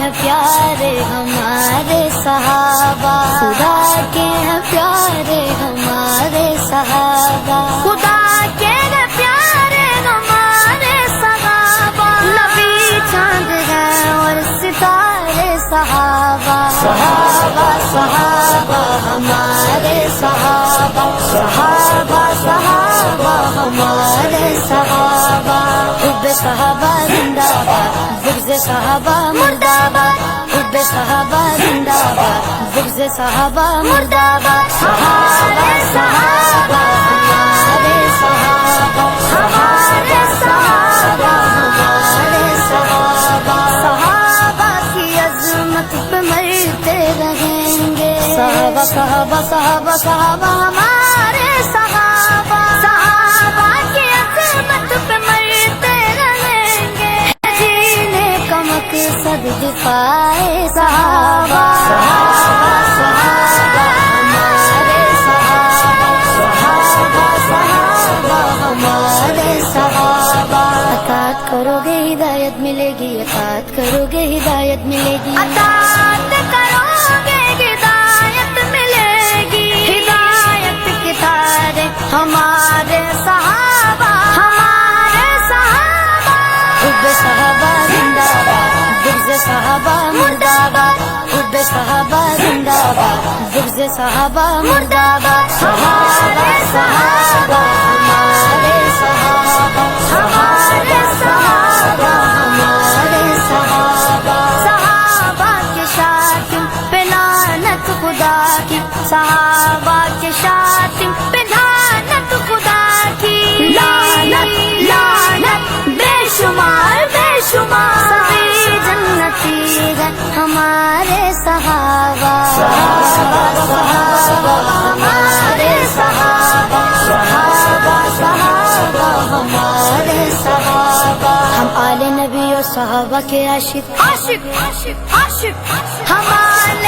ہیں پیارے ہمارے صحابہ، خدا کے ہیں پیارے ہمارے صحابہ، خدا کے ہیں پیارے ہمارے صحابہ، نبی چاند ہیں اور ستارے صحابہ، صحابہ صحابہ ہمارے صحابہ، صحابہ صحابہ ہمارے صحابہ، حب صحابہ زندہ باد، بغض صحابہ مردہ باد، حب صحابہ زندہ باد، بغض صحابہ مردہ باد، ہمارے صحابہ ہمارے صحابہ، ہمارے صحابہ ہمارے صحابہ، صحابہ کی عظمت پہ مرتے رہیں گے، صحابہ صحابہ صحابہ صحابہ ہمارے صحابہ، صحابہ کی عظمت پہ مرتے رہیں گے، جینے کا مقصد دفاع صحابہ، صحابہ صحابہ ہمارے صحابہ، صحابہ صحابہ ہمارے صحابہ، اطاعت کرو گے ہدایت ملے گی، اطاعت کرو گے ہدایت ملے گی، اطاعت کرو گے ہدایت ملے گی، ہدایت کی تارے ہمارے صحابہ، ہمارے صحابہ، حب صحابہ زندہ باد، بغض صحابہ مردہ باد، حب صحابہ زندہ باد، بغض صحابہ مردہ باد، ہمارے صحابہ ہمارے صحابہ، ہمارے صحابہ ہمارے صحابہ، صحابہ کے شاتم پہ لعنت خدا کی، صحابہ کے شاتم پہ لعنت خدا کی، لعنت لعنت بے شمار بے شمار، سبھی جنتی ہیں ہمارے صحابہ، صحابہ صحابہ ہمارے صحابہ، صحابہ صحابہ ہمارے صحابہ، ہم آل نبی اور صحابہ کے عاشق عاشق عاشق عاشق، ہم آل